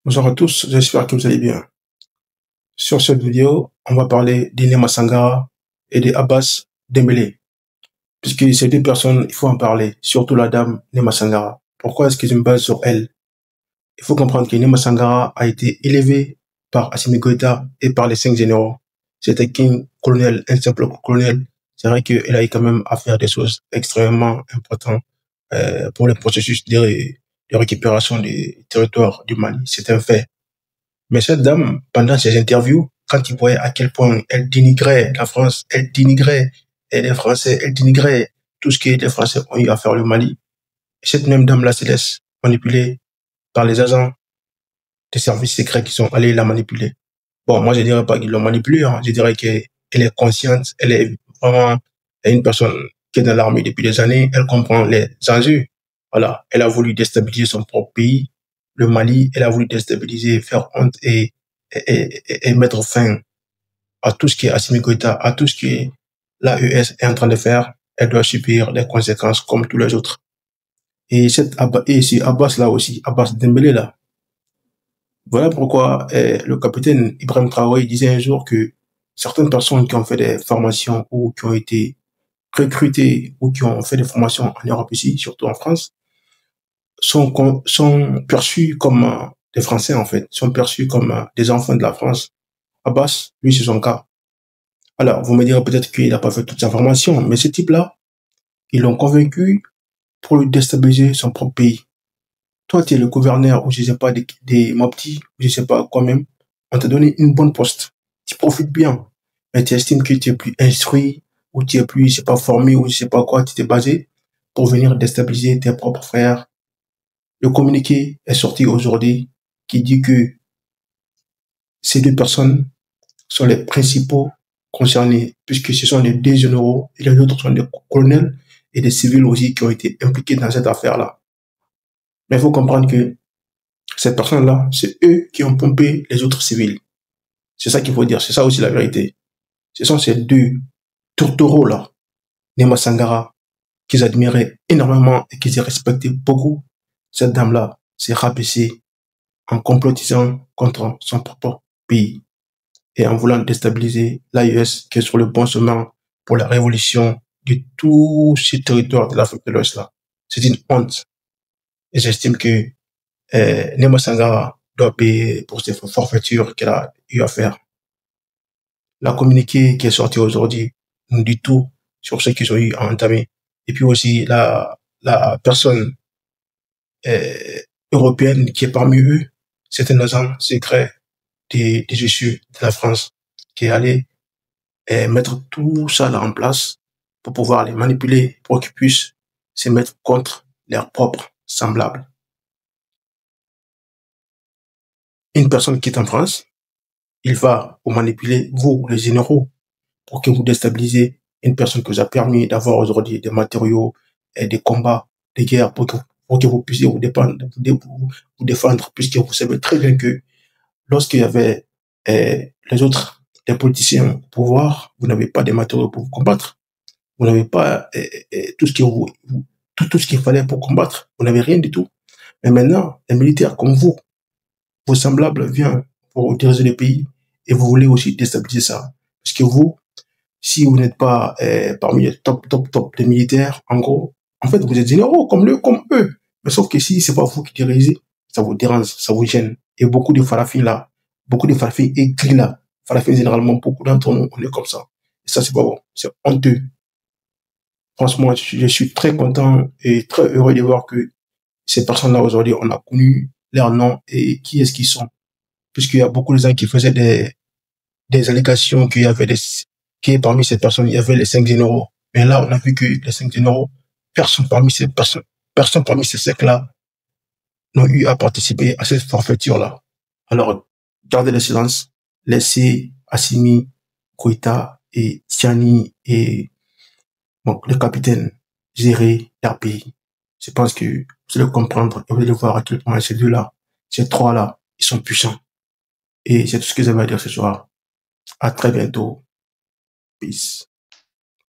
Bonjour à tous, j'espère que vous allez bien. Sur cette vidéo, on va parler d'Inema Sangara et de Abbas Dembélé. Puisque ces deux personnes, il faut en parler, surtout la dame Nema Sangara. Pourquoi est-ce que je me base sur elle? Il faut comprendre que Nema Sangara a été élevé par Assimi Goïta et par les 5 généraux. C'était qu'un colonel, un simple colonel. C'est vrai qu'elle a eu quand même à faire des choses extrêmement importantes pour le processus de récupération des territoires du Mali. C'est un fait. Mais cette dame, pendant ses interviews, quand il voyait à quel point elle dénigrait la France, elle dénigrait les Français, elle dénigrait tout ce que les Français ont eu à faire le Mali, cette même dame-là se laisse manipuler par les agents des services secrets qui sont allés la manipuler. Bon, moi, je dirais pas qu'ils l'ont manipulée, hein. Je dirais qu'elle est consciente, elle est vraiment une personne qui est dans l'armée depuis des années, elle comprend les enjeux. Voilà, elle a voulu déstabiliser son propre pays, le Mali, elle a voulu déstabiliser, faire honte et mettre fin à tout ce qui est Assimi Goïta, à tout ce que l'AES est en train de faire. Elle doit subir les conséquences comme tous les autres. Et c'est Abbas là aussi, Abbas Dembélé là. Voilà pourquoi le capitaine Ibrahim Traoré disait un jour que certaines personnes qui ont fait des formations ou qui ont été recrutées ou qui ont fait des formations en Europe ici, surtout en France, sont perçus comme des Français en fait, sont perçus comme des enfants de la France. Abbas, lui, c'est son cas. Alors, vous me direz peut-être qu'il n'a pas fait toute sa formation, mais ce type-là, ils l'ont convaincu pour lui déstabiliser son propre pays. Toi, tu es le gouverneur, ou je sais pas, des Mopti, ou je sais pas quoi même. On t'a donné une bonne poste. Tu profites bien. Mais tu estimes que tu es plus instruit, ou tu es plus, je sais pas, formé, ou je sais pas quoi, tu t'es basé pour venir déstabiliser tes propres frères. Le communiqué est sorti aujourd'hui qui dit que ces deux personnes sont les principaux concernés, puisque ce sont les deux généraux et les autres sont des colonels et des civils aussi qui ont été impliqués dans cette affaire-là. Mais il faut comprendre que ces personnes-là, c'est eux qui ont pompé les autres civils. C'est ça qu'il faut dire, c'est ça aussi la vérité. Ce sont ces deux tourtereaux-là, Nema Sangara, qu'ils admiraient énormément et qu'ils respectaient beaucoup. Cette dame-là s'est rabaissée en complotisant contre son propre pays et en voulant déstabiliser l'AES qui est sur le bon chemin pour la révolution de tous ces territoires de l'Afrique de l'Ouest là. C'est une honte. Et j'estime que Nema Sangara doit payer pour ces forfaitures qu'elle a eu à faire. La communiqué qui est sortie aujourd'hui nous dit tout sur ce qu'ils ont eu à entamer. Et puis aussi la personne euh, européenne qui est parmi eux, c'est un agent secret des issues de la France qui est allé mettre tout ça là en place pour pouvoir les manipuler, pour qu'ils puissent se mettre contre leurs propres semblables. Une personne qui est en France, il va vous manipuler, vous, les généraux, pour que vous déstabilisez une personne que vous a permis d'avoir aujourd'hui des matériaux et des combats, des guerres, pour que vous puissiez vous défendre, puisque vous savez très bien que lorsqu'il y avait les autres, les politiciens au pouvoir, vous n'avez pas de matériaux pour vous combattre. Vous n'avez pas tout ce tout ce qu'il fallait pour combattre. Vous n'avez rien du tout. Mais maintenant, les militaires comme vous, vos semblables viennent pour diriger le pays et vous voulez aussi déstabiliser ça. Parce que vous, si vous n'êtes pas parmi les top des militaires, en gros, en fait, vous êtes généraux comme eux. Mais sauf que si c'est pas vous qui dirigez, ça vous dérange, ça vous gêne. Et beaucoup de farafins là, beaucoup de farafins aigris là, farafins généralement, beaucoup d'entre nous, on est comme ça. Et ça, c'est pas bon. C'est honteux. Franchement, je suis très content et très heureux de voir que ces personnes-là aujourd'hui, on a connu leurs noms et qui est-ce qu'ils sont. Puisqu'il y a beaucoup de gens qui faisaient des allégations qu'il y avait que parmi ces personnes, il y avait les 5 généraux. Mais là, on a vu que les 5 généraux, personne parmi ces 5-là n'ont eu à participer à cette forfaiture-là. Alors, gardez le silence, laissez Assimi, Goïta et Tiani et bon, le capitaine gérer leur pays. Je pense que vous allez comprendre et vous allez voir à quel point ces deux-là, ces trois-là, ils sont puissants. Et c'est tout ce que j'avais à dire ce soir. À très bientôt. Peace.